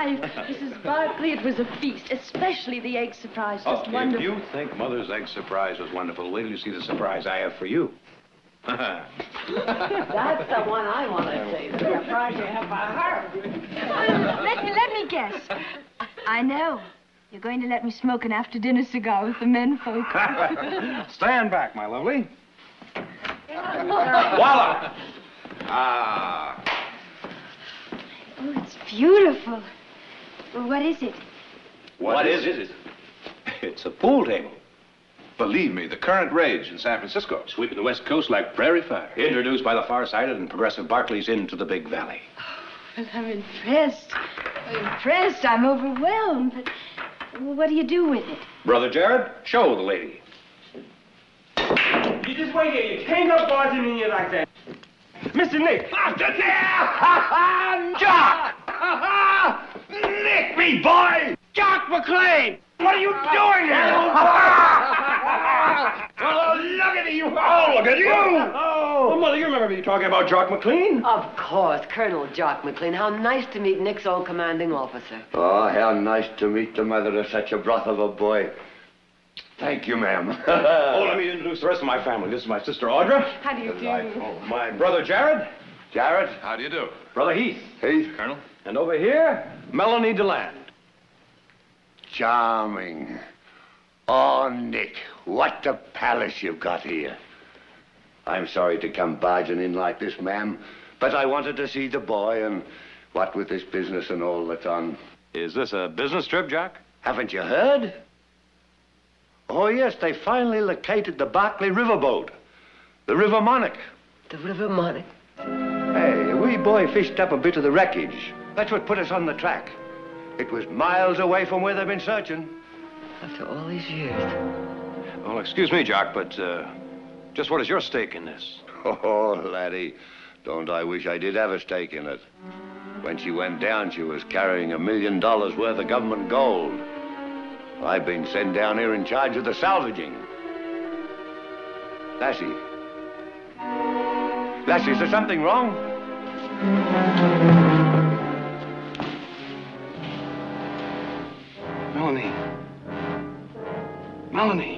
life. Mrs. Barkley, it was a feast, especially the egg surprise. Just wonderful. If you think Mother's egg surprise was wonderful, wait till you see the surprise I have for you. That's the one I want to see. The surprise you have for her. Let me guess. I know. You're going to let me smoke an after-dinner cigar with the men folk. Stand back, my lovely. Voila! Ah. Oh, it's beautiful. Well, what is it? What is it? It's a pool table. Believe me, the current rage in San Francisco. Sweeping the West Coast like prairie fire. Introduced by the far-sighted and progressive Barclays into the Big Valley. Well, I'm impressed. I'm overwhelmed. But what do you do with it? Brother Jared, show the lady. You just wait here. You can't go barging in here like that. Mr. Nick. After Jock! Nick me, boy! Jock McLean! What are you doing here? Oh, look at you! Oh, look at you! Oh. Well, Mother, you remember me talking about Jock McLean? Of course, Colonel Jock McLean. How nice to meet Nick's old commanding officer. Oh, how nice to meet the mother of such a broth of a boy. Thank you, ma'am. Oh, let me introduce the rest of my family. This is my sister, Audra. How do you do? Oh, my brother, Jared. Jared. How do you do? Brother Heath. Heath. Colonel? And over here, Melanie DeLand. Charming. Oh, Nick, what a palace you've got here. I'm sorry to come barging in like this, ma'am, but I wanted to see the boy, and what with this business and all that's on. Is this a business trip, Jack? Haven't you heard? Oh, yes, they finally located the Barkley riverboat, the River Monarch. The River Monarch? Hey, a wee boy fished up a bit of the wreckage. That's what put us on the track. It was miles away from where they've been searching. After all these years. Well, excuse me, Jock, but just what is your stake in this? Oh, laddie, don't I wish I did have a stake in it. When she went down, she was carrying $1 million worth of government gold. I've been sent down here in charge of the salvaging. Lassie. Lassie, is there something wrong? Melanie. Melanie.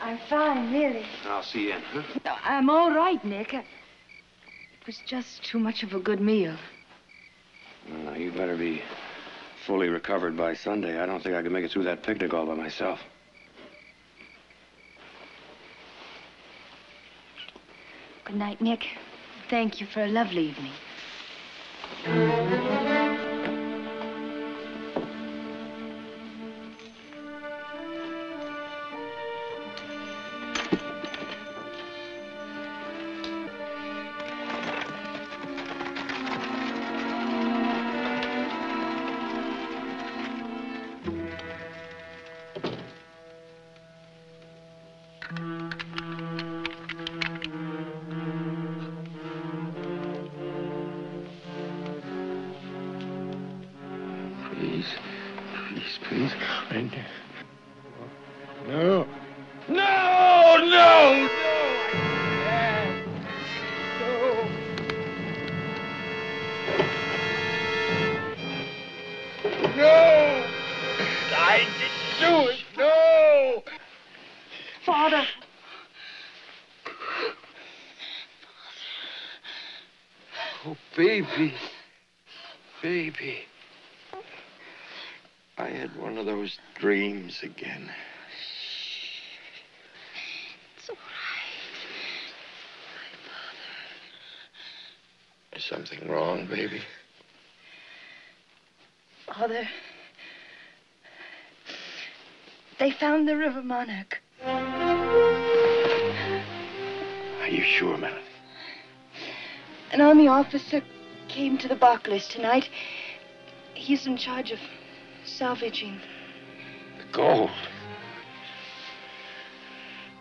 I'm fine, really. I'll see you in, huh? No, I'm all right, Nick. It was just too much of a good meal. Well, now, you better be fully recovered by Sunday. I don't think I can make it through that picnic all by myself. Good night, Nick. Thank you for a lovely evening. Please. No. No, no, no! No! I didn't do it! No! Father! Oh, baby. Baby. I had one of those dreams again. It's all right. My father. Is something wrong, baby? Father, they found the river Monarch. Are you sure, Melanie? An army officer came to the Barclays tonight. He's in charge of salvaging. The gold.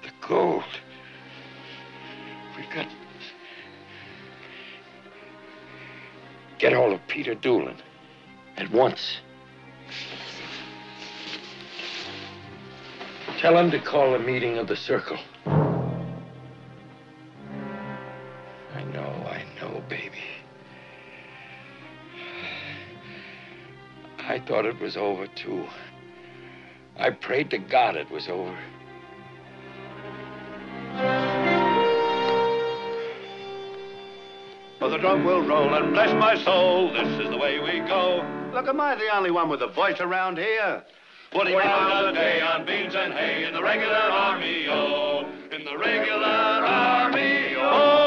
The gold. We've got... Get hold of Peter Doolin. At once. Tell him to call a meeting of the circle. I know, baby. I thought it was over, too. I prayed to God it was over. Well, the drum will roll and bless my soul. This is the way we go. Look, am I the only one with a voice around here? 40 pounds a day on beans and hay in the regular army, oh. In the regular army, oh.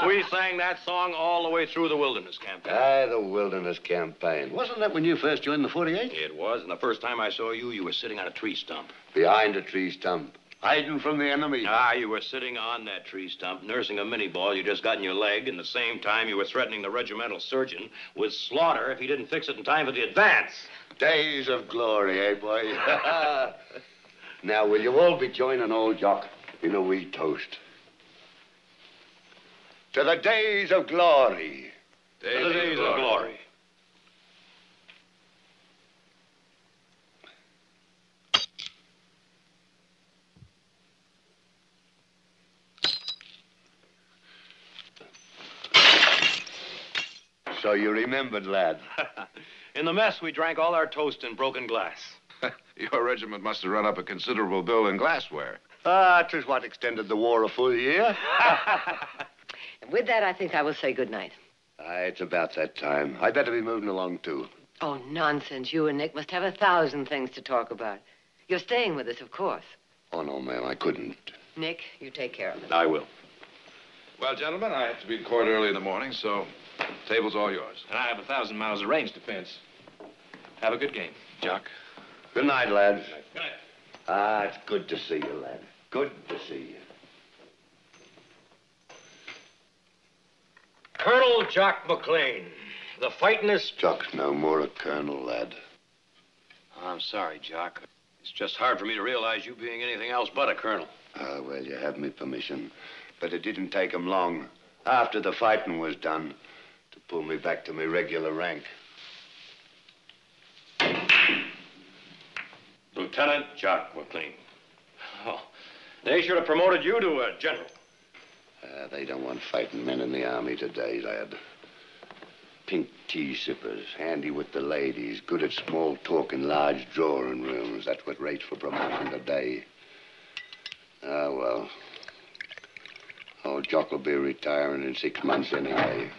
We sang that song all the way through the wilderness campaign. Aye, the wilderness campaign. Wasn't that when you first joined the 48? It was, and the first time I saw you, you were sitting on a tree stump. Behind a tree stump. Hiding from the enemy. Ah, you were sitting on that tree stump, nursing a mini ball you just got in your leg, and the same time you were threatening the regimental surgeon with slaughter if he didn't fix it in time for the advance. Days of glory, eh, boy? Now, will you all be joining old Jock in a wee toast? To the days of glory. To the days of glory. So you remembered, lad. In the mess, we drank all our toast in broken glass. Your regiment must have run up a considerable bill in glassware. Ah, 'tis what extended the war a full year. And with that, I think I will say good night. Aye, it's about that time. I'd better be moving along, too. Oh, nonsense. You and Nick must have 1,000 things to talk about. You're staying with us, of course. Oh, no, ma'am, I couldn't. Nick, you take care of it. I will. Well, gentlemen, I have to be in court early in the morning, so table's all yours. And I have 1,000 miles of range to fence. Have a good game, Jock. Good night, lads. Good night. Ah, it's good to see you, lad. Good to see you. Colonel Jock McLean. The fighting is... Jock's no more a colonel, lad. I'm sorry, Jock. It's just hard for me to realize you being anything else but a colonel. Ah, well, you have me permission. But it didn't take 'em long, after the fighting was done, to pull me back to my regular rank. Lieutenant Jock McLean. Oh, they should have promoted you to a general. They don't want fighting men in the army today, lad. Pink tea sippers, handy with the ladies, good at small talk in large drawing rooms. That's what rates for promotion today. Ah, well. Old Jock will be retiring in 6 months anyway.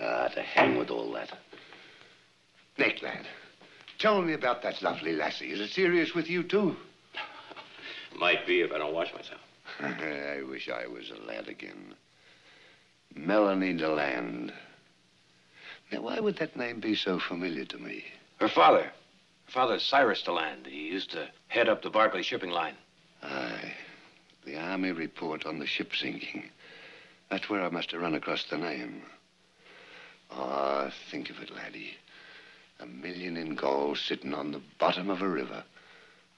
Ah, to hang with all that. Nick, lad, tell me about that lovely lassie. Is it serious with you, too? Might be if I don't watch myself. I wish I was a lad again. Melanie DeLand. Now, why would that name be so familiar to me? Her father's Cyrus DeLand. He used to head up the Barclay shipping line. Aye. The Army report on the ship sinking. That's where I must have run across the name. Ah, think of it, laddie. $1 million in gold sitting on the bottom of a river.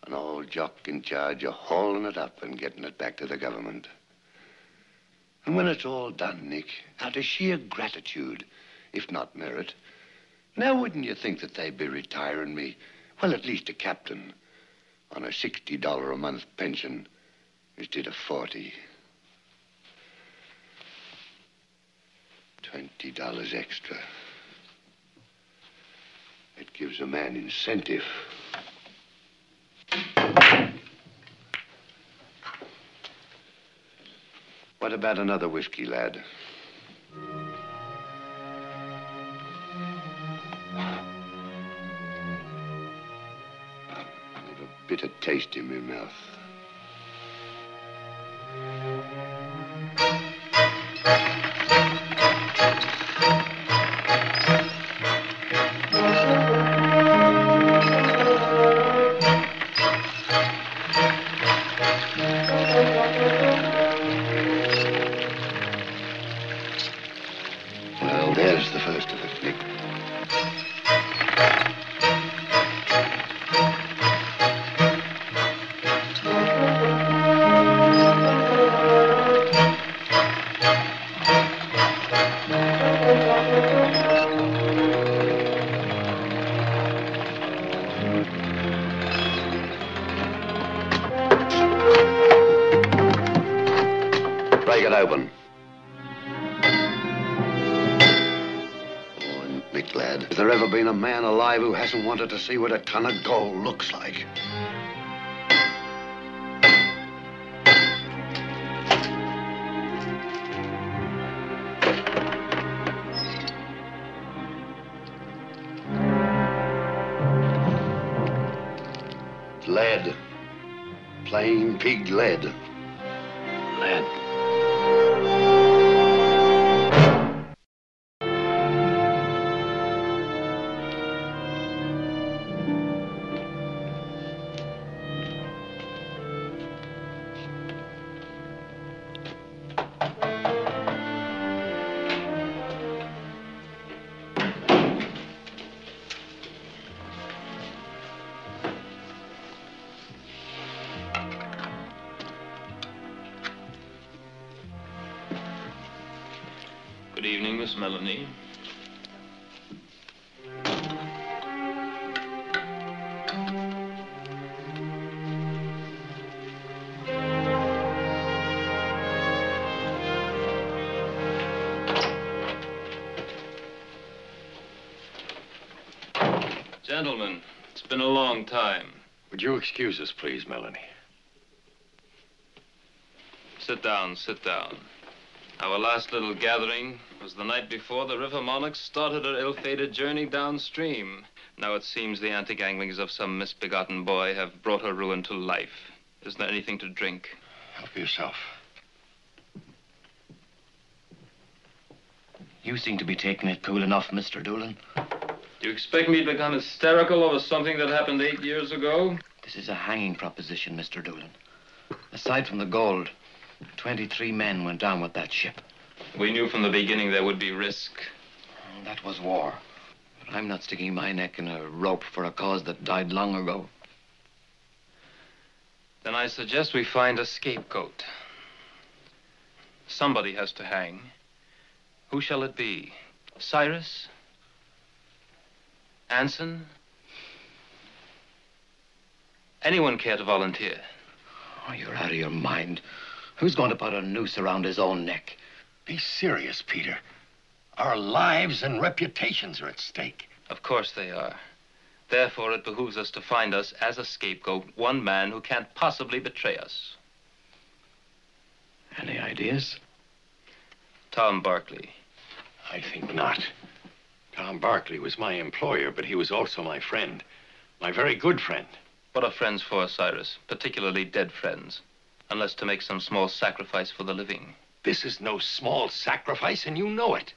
An old Jock in charge of hauling it up and getting it back to the government. And when it's all done, Nick, out of sheer gratitude, if not merit, now wouldn't you think that they'd be retiring me, well, at least a captain, on a $60 a month pension instead of 40? $20 extra. It gives a man incentive. What about another whiskey, lad? Leave a bitter taste in my mouth. Well, there's the first of it, Nick. Break it open. Oh, Nick, lad, has there ever been a man alive who hasn't wanted to see what a ton of gold looks like? Lead. Plain pig lead. Lead. Good evening, Miss Melanie. Gentlemen, it's been a long time. Would you excuse us, please, Melanie? Sit down, sit down. Our last little gathering was the night before the river Monarch started her ill-fated journey downstream. Now it seems the antic-anglings of some misbegotten boy have brought her ruin to life. Isn't there anything to drink? Help yourself. You seem to be taking it cool enough, Mr. Doolan. Do you expect me to become hysterical over something that happened 8 years ago? This is a hanging proposition, Mr. Doolan. Aside from the gold, 23 men went down with that ship. We knew from the beginning there would be risk. That was war. But I'm not sticking my neck in a rope for a cause that died long ago. Then I suggest we find a scapegoat. Somebody has to hang. Who shall it be? Cyrus? Anson? Anyone care to volunteer? Oh, you're out of your mind. Who's going to put a noose around his own neck? Be serious, Peter. Our lives and reputations are at stake. Of course they are. Therefore, it behooves us to find us, as a scapegoat, one man who can't possibly betray us. Any ideas? Tom Barkley. I think not. Tom Barkley was my employer, but he was also my friend. My very good friend. What are friends for, Cyrus? Particularly dead friends. Unless to make some small sacrifice for the living. This is no small sacrifice, and you know it.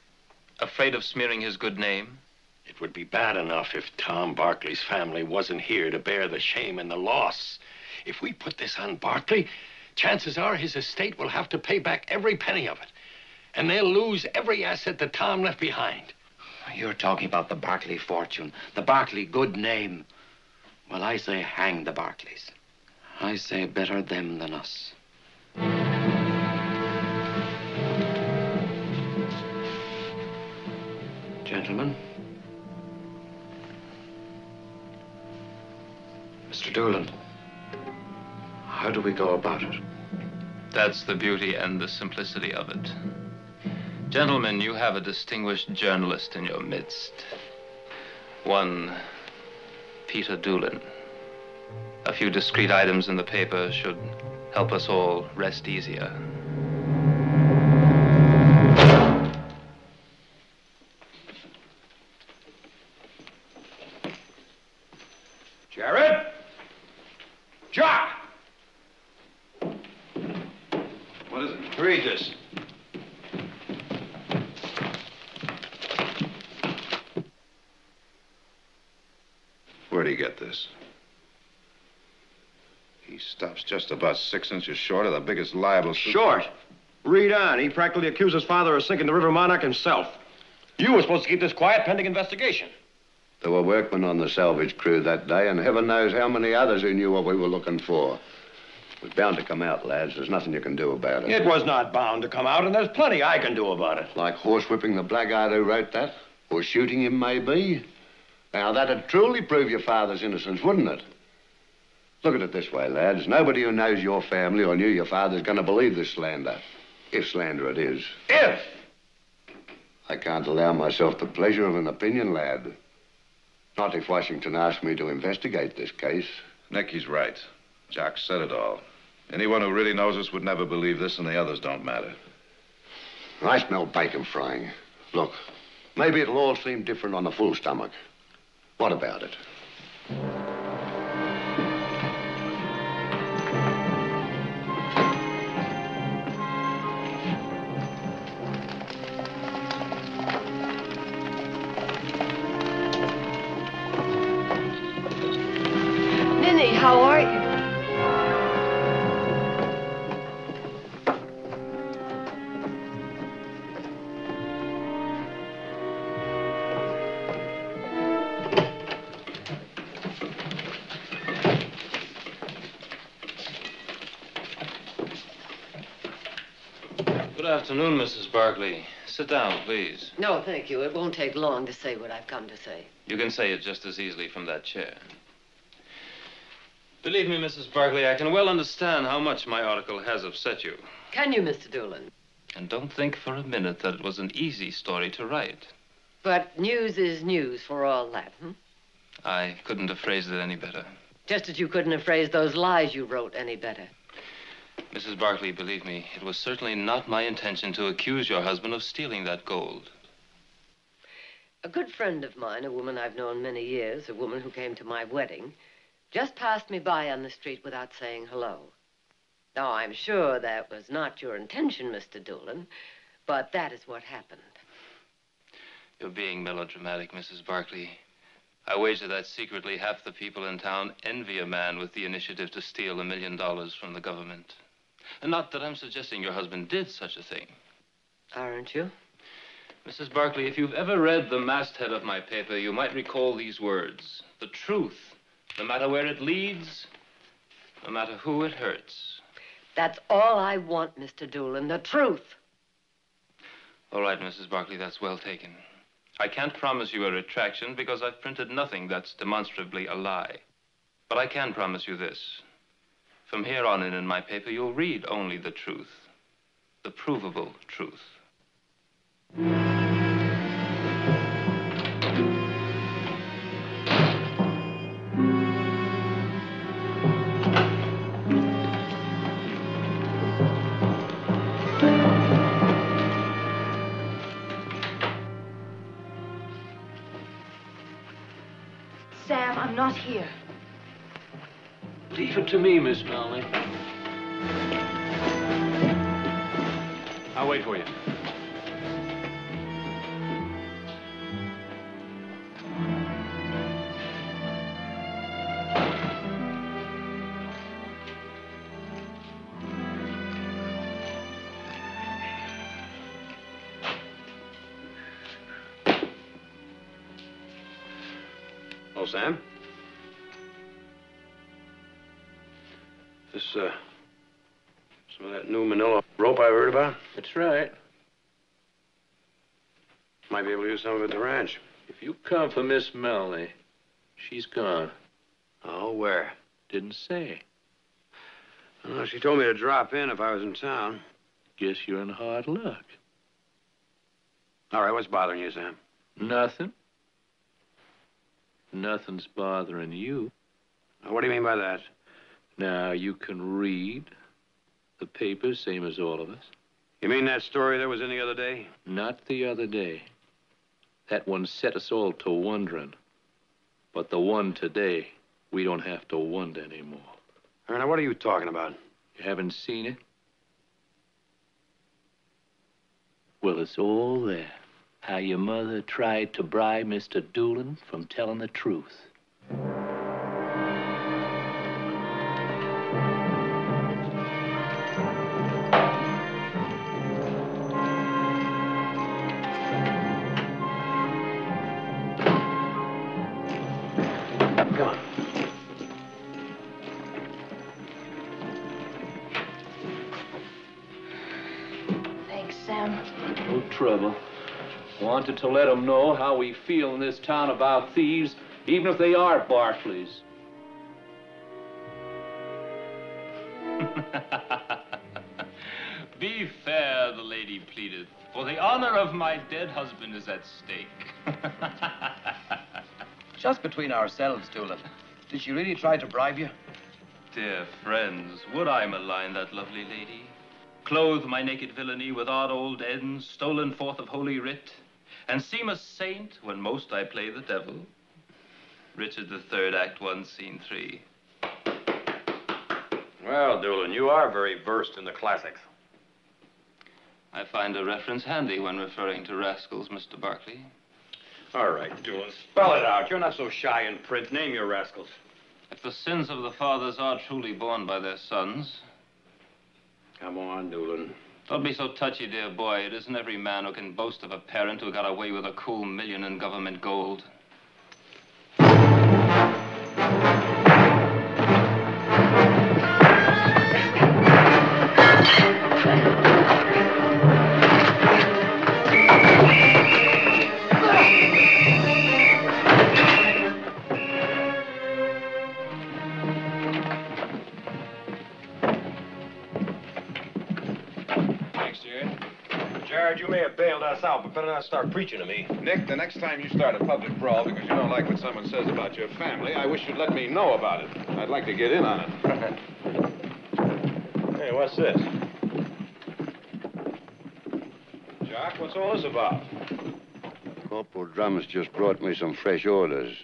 Afraid of smearing his good name? It would be bad enough if Tom Barkley's family wasn't here to bear the shame and the loss. If we put this on Barkley, chances are his estate will have to pay back every penny of it. And they'll lose every asset that Tom left behind. You're talking about the Barkley fortune, the Barkley good name. Well, I say hang the Barkleys. I say better them than us. Gentlemen. Mr. Doolan, how do we go about it? That's the beauty and the simplicity of it. Gentlemen, you have a distinguished journalist in your midst. One Peter Doolan. A few discreet items in the paper should help us all rest easier. What is it? Read this. Where'd he get this? He stops just about 6 inches short of the biggest liable... Short? Read on. He practically accused his father of sinking the River Monarch himself. You were supposed to keep this quiet pending investigation. There were workmen on the salvage crew that day, and heaven knows how many others who knew what we were looking for. It was bound to come out, lads. There's nothing you can do about it. It was not bound to come out, and there's plenty I can do about it. Like horsewhipping the blackguard who wrote that, or shooting him, maybe. Now, that'd truly prove your father's innocence, wouldn't it? Look at it this way, lads. Nobody who knows your family or knew your father's going to believe this slander. If slander it is. If! I can't allow myself the pleasure of an opinion, lad. Not if Washington asked me to investigate this case. Nick, he's right. Jock said it all. Anyone who really knows us would never believe this, and the others don't matter. I smell bacon frying. Look, maybe it'll all seem different on a full stomach. What about it? Minnie, how are you? Good afternoon, Mrs. Barkley. Sit down, please. No, thank you. It won't take long to say what I've come to say. You can say it just as easily from that chair. Believe me, Mrs. Barkley, I can well understand how much my article has upset you. Can you, Mr. Doolin? And don't think for a minute that it was an easy story to write. But news is news for all that, I couldn't have phrased it any better. Just as you couldn't have phrased those lies you wrote any better. Mrs. Barkley, believe me, it was certainly not my intention to accuse your husband of stealing that gold. A good friend of mine, a woman I've known many years, a woman who came to my wedding, just passed me by on the street without saying hello. Now, I'm sure that was not your intention, Mr. Doolin, but that is what happened. You're being melodramatic, Mrs. Barkley. I wager that secretly half the people in town envy a man with the initiative to steal $1 million from the government. And not that I'm suggesting your husband did such a thing. Aren't you? Mrs. Barkley, if you've ever read the masthead of my paper, you might recall these words. The truth, no matter where it leads, no matter who it hurts. That's all I want, Mr. Doolin, the truth. All right, Mrs. Barkley, that's well taken. I can't promise you a retraction because I've printed nothing that's demonstrably a lie. But I can promise you this. From here on in my paper, you'll read only the truth. The provable truth. Sam, I'm not here. Leave it to me, Miss Melanie. I'll wait for you. Oh, Sam? This, some of that new manila rope I heard about? That's right. Might be able to use some of it at the ranch. If you come for Miss Melanie, she's gone. Oh, where? Didn't say. Oh, she told me to drop in if I was in town. Guess you're in hard luck. All right, what's bothering you, Sam? Nothing. Nothing's bothering you. What do you mean by that? Now, you can read the paper, same as all of us. You mean that story that was in the other day? Not the other day. That one set us all to wondering. But the one today, we don't have to wonder anymore. Now, what are you talking about? You haven't seen it? Well, it's all there. How your mother tried to bribe Mr. Doolin from telling the truth. Come on. Thanks, Sam. No trouble. Wanted to let them know how we feel in this town about thieves, even if they are Barclays. Be fair, the lady pleadeth, for the honor of my dead husband is at stake. Just between ourselves, Doolin, did she really try to bribe you? Dear friends, would I malign that lovely lady? Clothe my naked villainy with odd old ends, stolen forth of holy writ, and seem a saint when most I play the devil? Richard III, Act 1, Scene 3. Well, Doolin, you are very versed in the classics. I find a reference handy when referring to rascals, Mr. Barkley. All right, Doolin, spell it out. You're not so shy in print. Name your rascals. If the sins of the fathers are truly borne by their sons... Come on, Doolin. Don't be so touchy, dear boy. It isn't every man who can boast of a parent who got away with a cool million in government gold. Jared, you may have bailed us out, but better not start preaching to me. Nick, the next time you start a public brawl because you don't like what someone says about your family, I wish you'd let me know about it. I'd like to get in on it. Hey, what's this? Jock, what's all this about? Corporal Drums just brought me some fresh orders.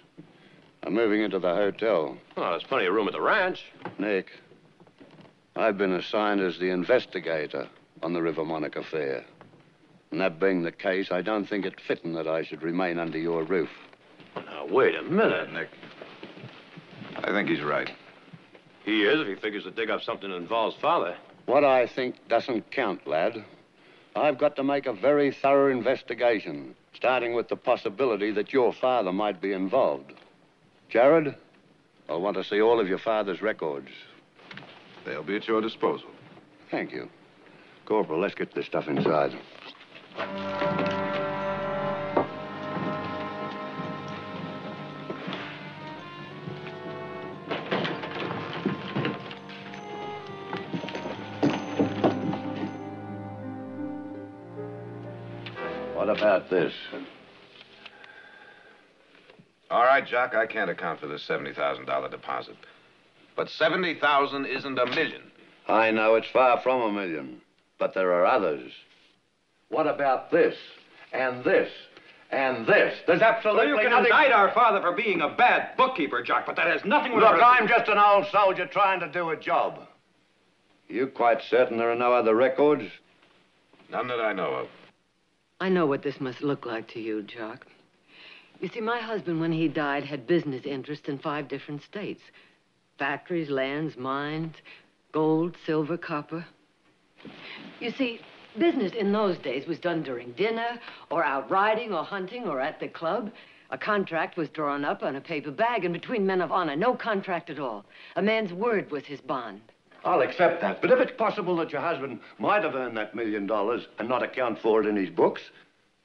I'm moving into the hotel. Oh, there's plenty of room at the ranch. Nick, I've been assigned as the investigator on the River Monarch affair. And that being the case, I don't think it fitting that I should remain under your roof. Now, wait a minute. Nick. I think he's right. He is if he figures to dig up something that involves father. What I think doesn't count, lad. I've got to make a very thorough investigation, starting with the possibility that your father might be involved. Jared, I'll want to see all of your father's records. They'll be at your disposal. Thank you. Corporal, let's get this stuff inside. What about this? All right, Jock, I can't account for this $70,000 deposit. But 70,000 isn't a million. I know it's far from a million, but there are others. What about this, and this, and this? There's absolutely Well, you can nothing... indict our father for being a bad bookkeeper, Jock, but that has nothing with... Look, I'm just an old soldier trying to do a job. You quite certain there are no other records? None that I know of. I know what this must look like to you, Jock. You see, my husband, when he died, had business interests in 5 different states. Factories, lands, mines, gold, silver, copper. You see, business in those days was done during dinner, or out riding, or hunting, or at the club. A contract was drawn up on a paper bag, and between men of honor, no contract at all. A man's word was his bond. I'll accept that, but if it's possible that your husband might have earned that $1 million and not account for it in his books,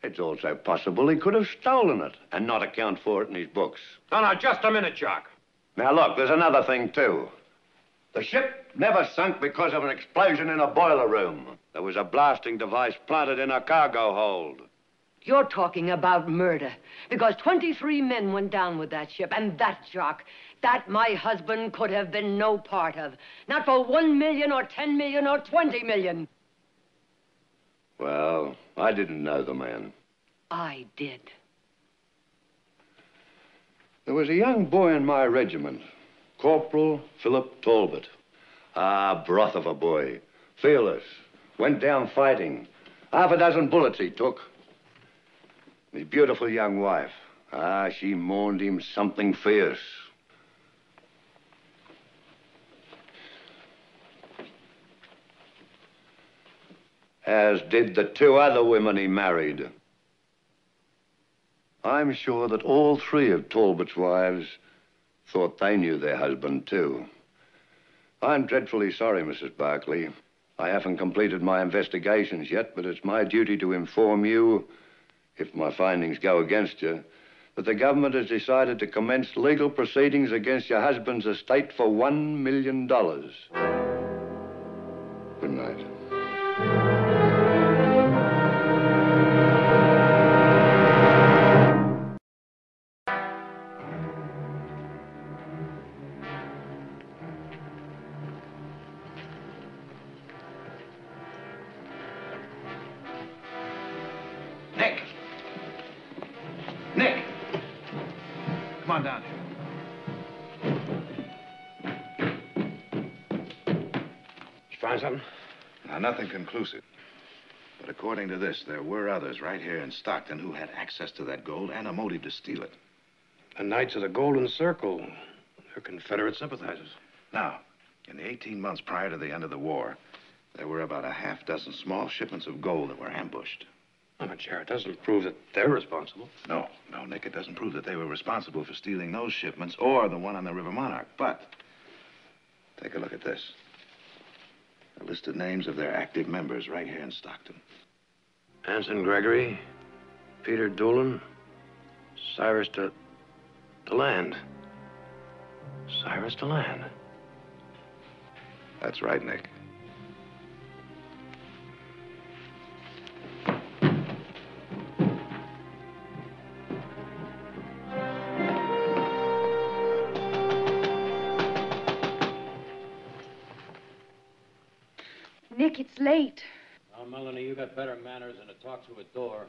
it's also possible he could have stolen it and not account for it in his books. Now, just a minute, Jock. Now, look, there's another thing, too. The ship never sunk because of an explosion in a boiler room. There was a blasting device planted in a cargo hold. You're talking about murder, because 23 men went down with that ship, and that, Jock, that my husband could have been no part of. Not for 1 million or 10 million or 20 million. Well, I didn't know the man. I did. There was a young boy in my regiment, Corporal Philip Talbot. Ah, broth of a boy. Fearless. Went down fighting. Half a dozen bullets he took. His beautiful young wife. She mourned him something fierce. As did the 2 other women he married. I'm sure that all 3 of Talbot's wives thought they knew their husband, too. I'm dreadfully sorry, Mrs. Barkley. I haven't completed my investigations yet, but it's my duty to inform you, if my findings go against you, that the government has decided to commence legal proceedings against your husband's estate for $1 million. Good night. Come on down here. You find something? Now, nothing conclusive. But according to this, there were others right here in Stockton who had access to that gold and a motive to steal it. The Knights of the Golden Circle. They're Confederate sympathizers. Now, in the 18 months prior to the end of the war, there were about a half dozen small shipments of gold that were ambushed. Oh, but Jared, doesn't prove that they're responsible. No, Nick, it doesn't prove that they were responsible for stealing those shipments or the one on the River Monarch. But take a look at this. A list of names of their active members right here in Stockton. Anson Gregory, Peter Doolin, Cyrus DeLand. Cyrus DeLand. That's right, Nick. Nick, it's late. Now, Melanie, you got better manners than to talk through a door.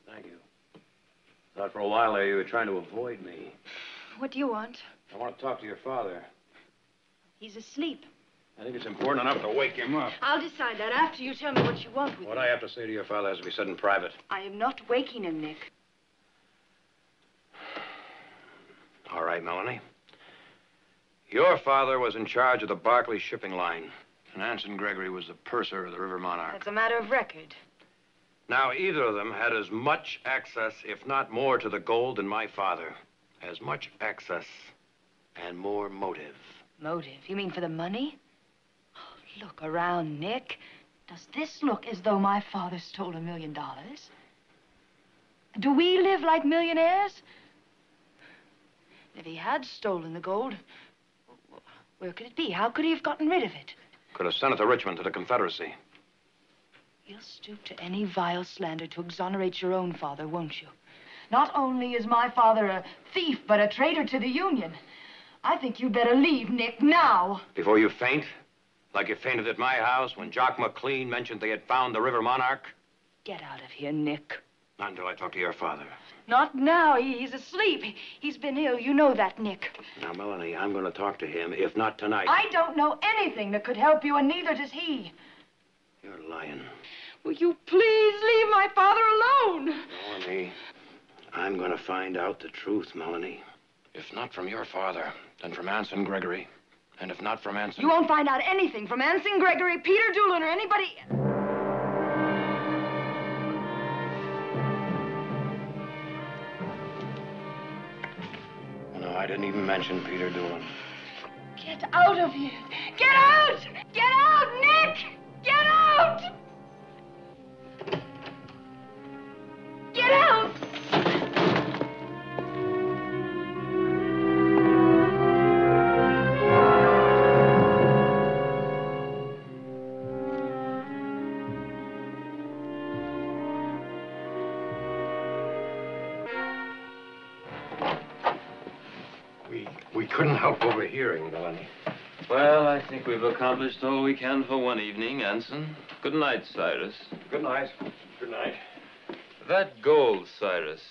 Thank you. Thought for a while there you were trying to avoid me. What do you want? I want to talk to your father. He's asleep. I think it's important enough to wake him up. I'll decide that after you tell me what you want with What him. I have to say to your father has to be said in private. I am not waking him, Nick. All right, Melanie. Your father was in charge of the Barclay shipping line, and Anson Gregory was the purser of the River Monarch. That's a matter of record. Now, either of them had as much access, if not more, to the gold than my father. As much access and more motive. Motive? You mean for the money? Oh, look around, Nick. Does this look as though my father stole $1 million? Do we live like millionaires? If he had stolen the gold, where could it be? How could he have gotten rid of it? Could have sent it to Richmond, to the Confederacy. You'll stoop to any vile slander to exonerate your own father, won't you? Not only is my father a thief, but a traitor to the Union. I think you'd better leave, Nick, now. Before you faint? Like you fainted at my house when Jock McLean mentioned they had found the River Monarch? Get out of here, Nick. Not until I talk to your father. Not now. He's asleep. He's been ill. You know that, Nick. Now, Melanie, I'm going to talk to him, if not tonight. I don't know anything that could help you, and neither does he. You're lying. Will you please leave my father alone? Melanie, I'm going to find out the truth, Melanie. If not from your father, then from Anson Gregory. And if not from Anson... You won't find out anything from Anson Gregory, Peter Doolin, or anybody... No, I didn't even mention Peter Doolin. Get out of here. Get out! Get out, Nick! Get out! Get out! We couldn't help overhearing, Melanie. Well, I think we've accomplished all we can for one evening, Anson. Good night, Cyrus. Good night. Good night. That gold, Cyrus,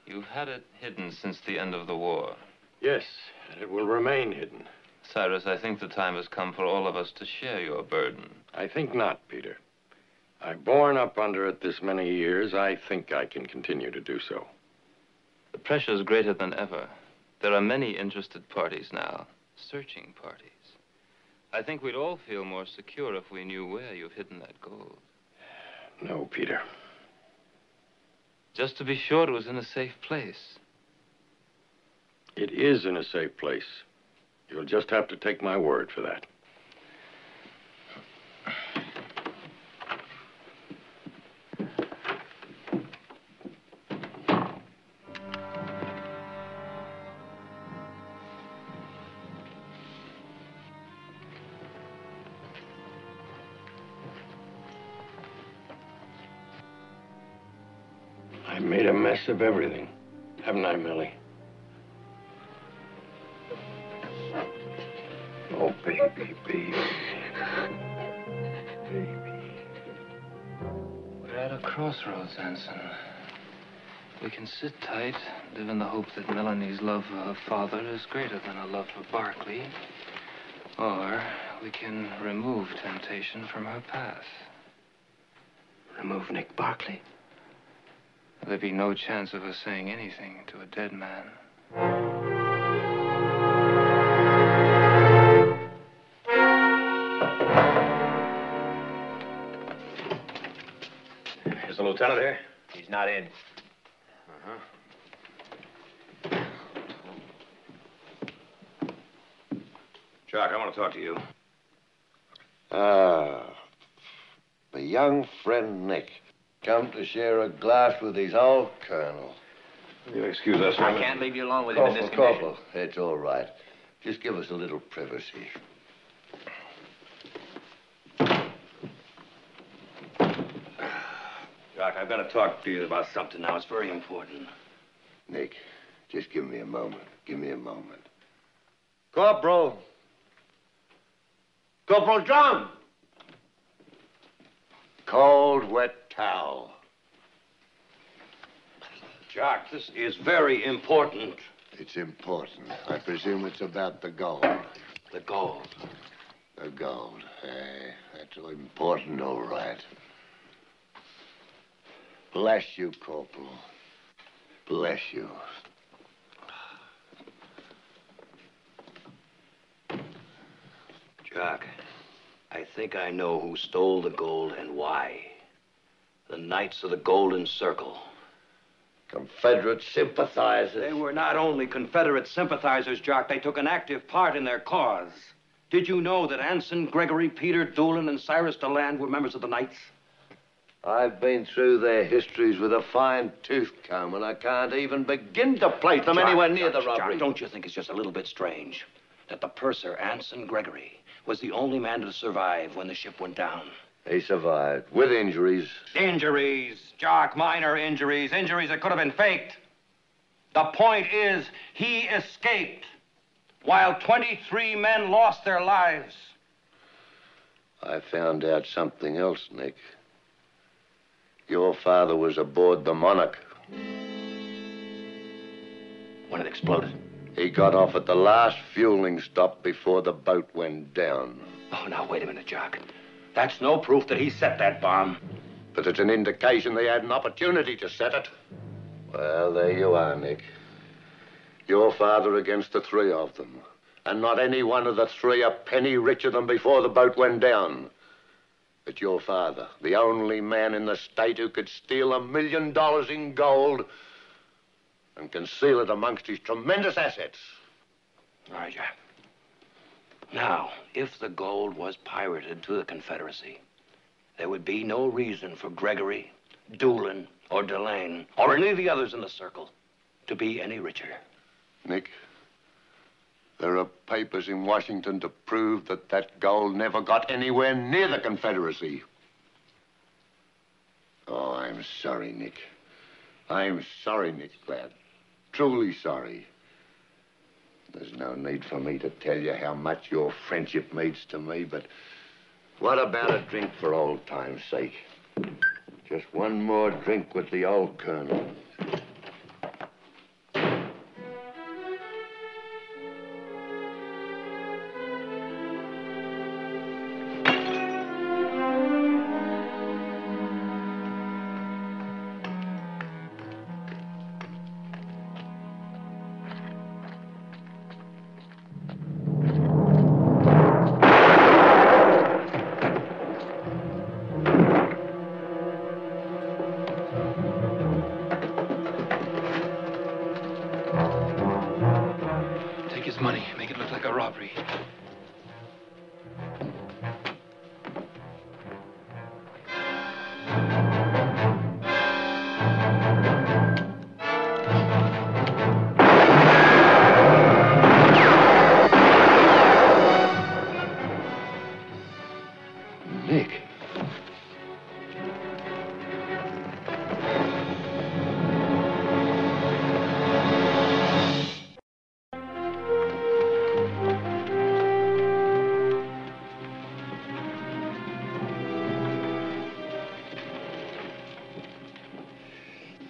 you've had it hidden since the end of the war. Yes, and it will remain hidden. Cyrus, I think the time has come for all of us to share your burden. I think not, Peter. I've borne up under it this many years. I think I can continue to do so. The pressure's greater than ever. There are many interested parties now, searching parties. I think we'd all feel more secure if we knew where you've hidden that gold. No, Peter. Just to be sure it was in a safe place. It is in a safe place. You'll just have to take my word for that. I made a mess of everything, haven't I, Millie? Oh, baby, baby. Baby. We're at a crossroads, Anson. We can sit tight, live in the hope that Melanie's love for her father is greater than her love for Barkley. Or we can remove temptation from her path. Remove Nick Barkley? There'd be no chance of her saying anything to a dead man. Is the lieutenant here? He's not in. Chuck, I want to talk to you. My young friend Nick. Come to share a glass with his old colonel. Will you excuse us? I can't leave you alone with him in this condition. Corporal, it's all right. Just give us a little privacy. Chuck, I've got to talk to you about something now. It's very important. Nick, just give me a moment. Give me a moment. Corporal. Corporal John. Cold, wet towel. Jock, this is very important. It's important. I presume it's about the gold. The gold. The gold. That's important, all right. Bless you, Corporal. Bless you. Jock, I think I know who stole the gold and why. The Knights of the Golden Circle. Confederate sympathizers. They were not only Confederate sympathizers, Jock, they took an active part in their cause. Did you know that Anson, Gregory, Peter, Doolin, and Cyrus DeLand were members of the Knights? I've been through their histories with a fine-tooth comb, and I can't even begin to place them anywhere near the robbery. Jock, don't you think it's just a little bit strange that the purser, Anson Gregory, was the only man to survive when the ship went down? He survived, with injuries. Injuries, Jock, minor injuries. Injuries that could have been faked. The point is, he escaped, while 23 men lost their lives. I found out something else, Nick. Your father was aboard the Monarch. When it exploded? He got off at the last fueling stop before the boat went down. Oh, now, wait a minute, Jock. That's no proof that he set that bomb. But it's an indication they had an opportunity to set it. Well, there you are, Nick. Your father against the three of them. And not any one of the three a penny richer than before the boat went down. But your father, the only man in the state who could steal $1 million in gold and conceal it amongst his tremendous assets. All right, Jack. Now, if the gold was pirated to the Confederacy, there would be no reason for Gregory, Doolin, or Delane, or any of the others in the circle to be any richer. Nick, there are papers in Washington to prove that that gold never got anywhere near the Confederacy. Oh, I'm sorry, Nick. I'm sorry, Nick, lad. Truly sorry. There's no need for me to tell you how much your friendship means to me, but what about a drink for old time's sake? Just one more drink with the old colonel. money. Make it look like a robbery. Nick.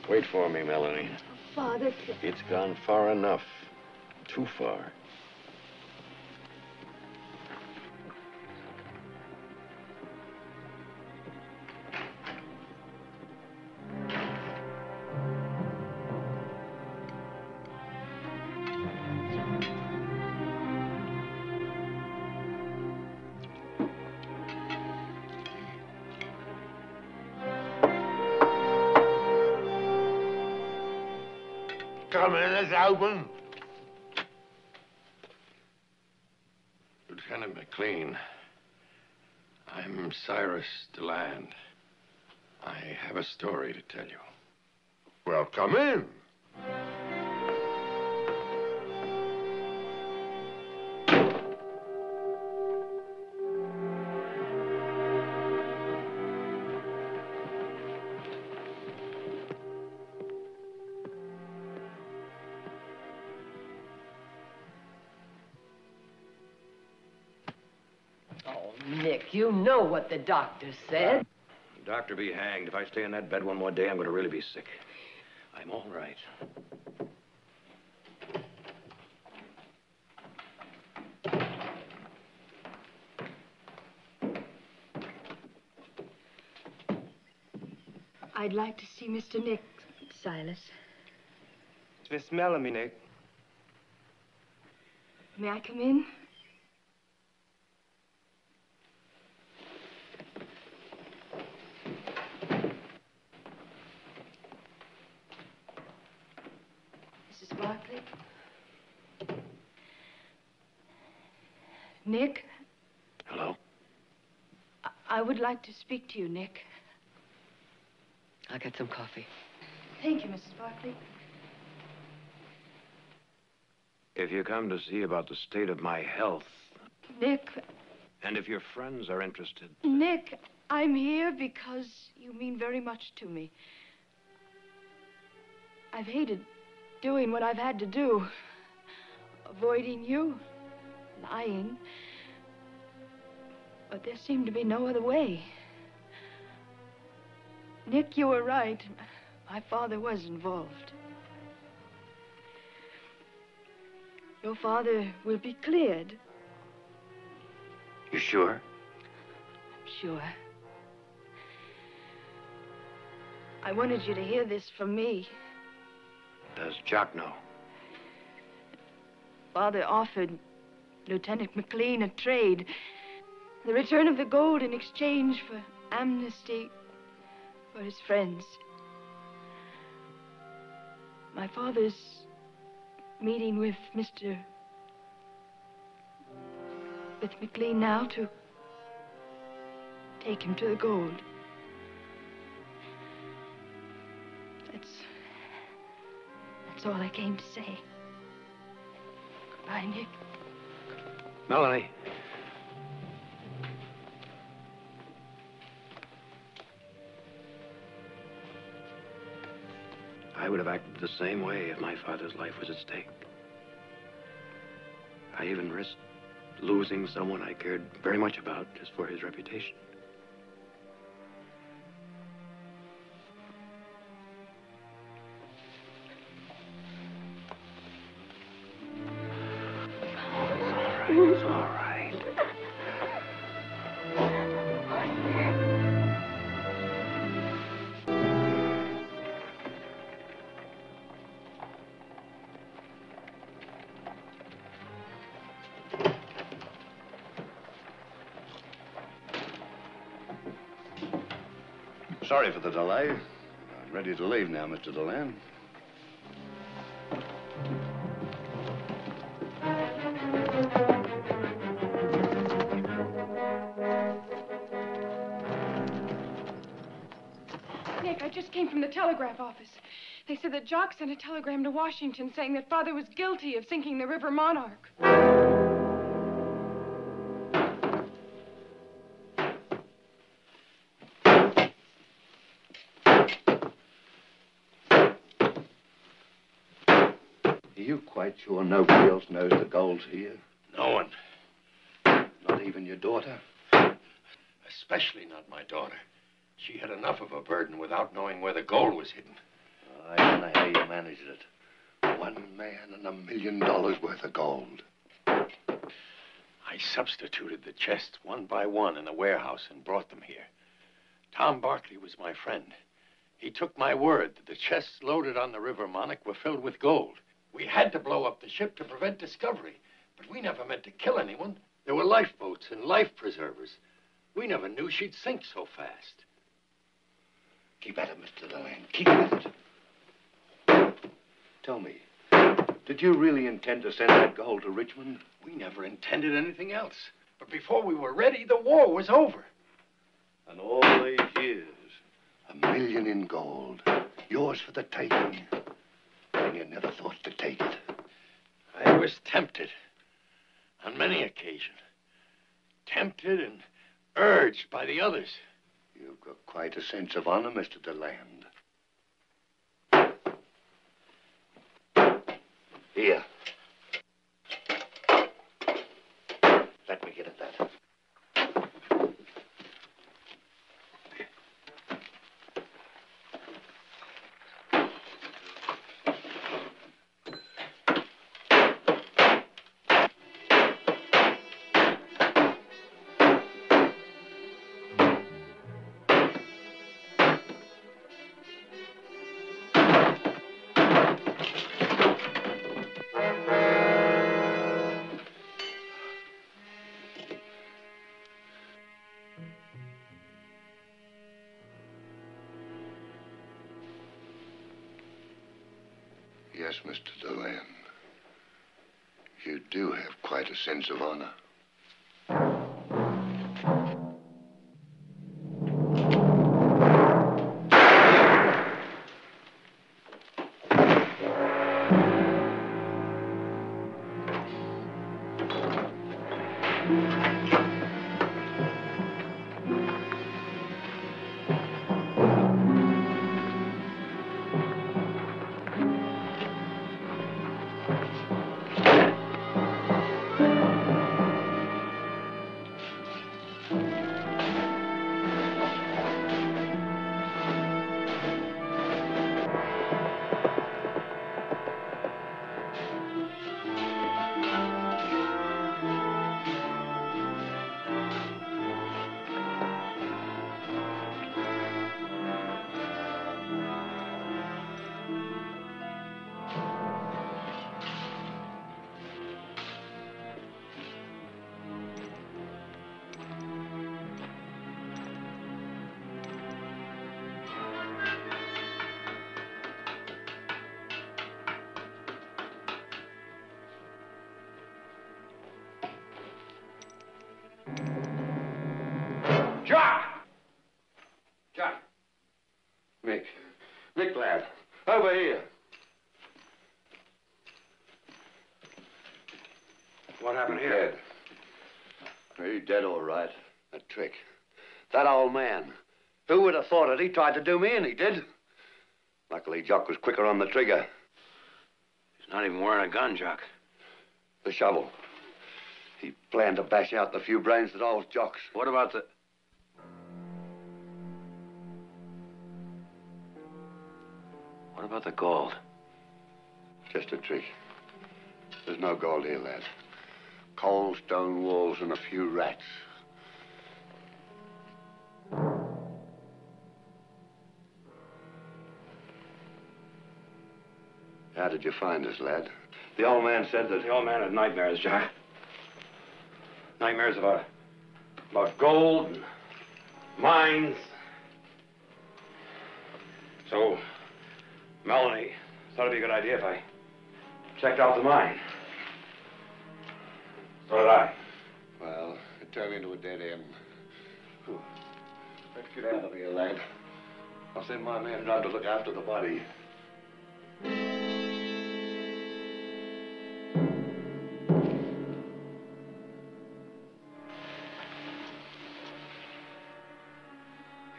Wait for me, Melanie. Father, It's gone far enough. Too far. Come in, it's open. Lieutenant McLean, I'm Cyrus DeLand. I have a story to tell you. Well, come in. Oh, Nick, you know what the doctor said. Doctor be hanged. If I stay in that bed one more day, I'm going to really be sick. I'm all right. I'd like to see Mr. Nick, Silas. It's Miss Melanie, Nick. May I come in? Mrs. Barkley? Nick? Hello? I would like to speak to you, Nick. I'll get some coffee. Thank you, Mrs. Barkley. If you come to see about the state of my health, Nick, and if your friends are interested, Nick, I'm here because you mean very much to me. I've hated doing what I've had to do. Avoiding you, lying. But there seemed to be no other way. Nick, you were right. My father was involved. Your father will be cleared. you sure? I'm sure. I wanted you to hear this from me. Does Jock know? Father offered Lieutenant McLean a trade. The return of the gold in exchange for amnesty for his friends. My father's meeting with McLean now to take him to the gold. That's all I came to say. Goodbye, Nick. Melanie. I would have acted the same way if my father's life was at stake. I even risked losing someone I cared very much about just for his reputation. It's all right. Sorry for the delay. I'm ready to leave now, Mr. DeLand. from the telegraph office. They said that Jock sent a telegram to Washington saying that Father was guilty of sinking the River Monarch. Are you quite sure nobody else knows the gold's here? No one. Not even your daughter? Especially not my daughter. She had enough of a burden without knowing where the gold was hidden. I don't know how you managed it. One man and $1 million worth of gold. I substituted the chests one by one in the warehouse and brought them here. Tom Barkley was my friend. He took my word that the chests loaded on the River Monarch were filled with gold. We had to blow up the ship to prevent discovery, but we never meant to kill anyone. There were lifeboats and life preservers. We never knew she'd sink so fast. Keep at it, Mr. Deland. Keep at it. Tell me, did you really intend to send that gold to Richmond? We never intended anything else. But before we were ready, the war was over. And all these years, $1 million in gold. Yours for the taking. And you never thought to take it. I was tempted. On many occasions. Tempted and urged by the others. You've got quite a sense of honor, Mr. Deland. Here. Let me get at that. Yes, Mr. Deland. You do have quite a sense of honor. Mick, lad, over here. What happened here? Dead. He's dead, all right. A trick. That old man. Who would have thought it? He tried to do me, and he did. Luckily, Jock was quicker on the trigger. He's not even wearing a gun, Jock. The shovel. He planned to bash out the few brains that all Jock's. What about the... What about the gold? Just a trick. There's no gold here, lad. Coal, stone walls, and a few rats. How did you find us, lad? The old man said that the old man had nightmares, Jack. Nightmares about gold and mines. So, Melanie thought it'd be a good idea if I checked out the mine. So did I. Well, it turned into a dead end. Let's get out of here, lad. I'll send my man down to look after the body.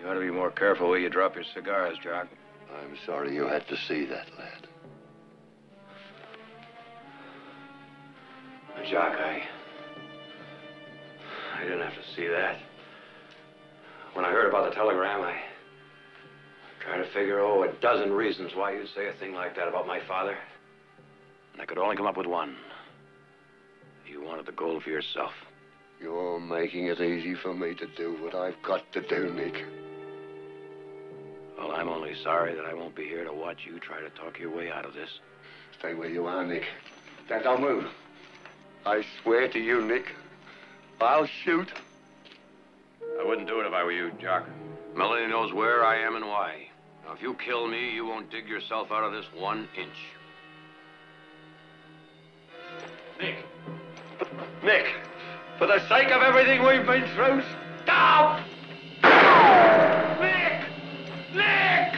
You ought to be more careful where you drop your cigars, Jock. I'm sorry you had to see that, lad. Jock, I didn't have to see that. When I heard about the telegram, I tried to figure, a dozen reasons why you'd say a thing like that about my father. And I could only come up with one. You wanted the gold for yourself. You're making it easy for me to do what I've got to do, Nick. Well, I'm only sorry that I won't be here to watch you try to talk your way out of this. Stay where you are, Nick. Don't move. I swear to you, Nick, I'll shoot. I wouldn't do it if I were you, Jock. Melanie knows where I am and why. Now, if you kill me, you won't dig yourself out of this 1 inch. Nick! Nick! For the sake of everything we've been through, stop! Nick! Nick!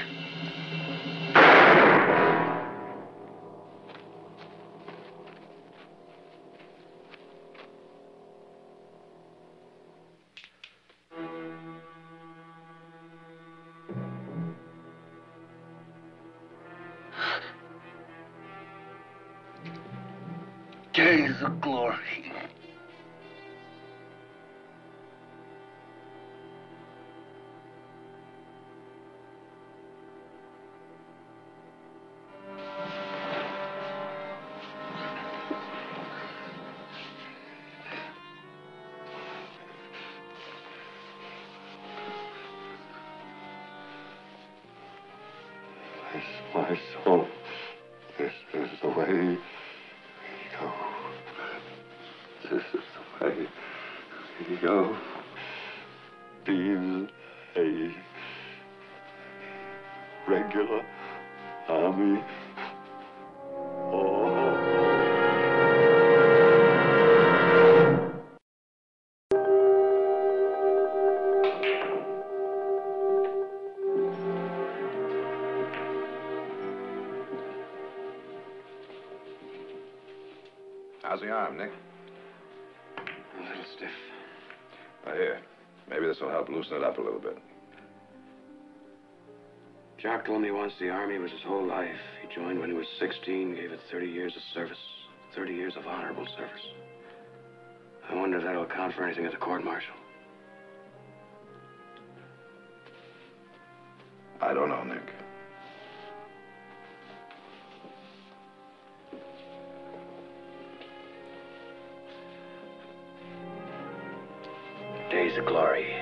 Days of glory. My soul, this is the way you go. This is the way you go. Being a regular army. How's the arm, Nick? A little stiff. Oh, here. Maybe this will help loosen it up a little bit. Jock told me once the Army was his whole life. He joined when he was 16, gave it 30 years of service. 30 years of honorable service. I wonder if that'll account for anything at the court-martial. I don't know, Nick. Days of glory.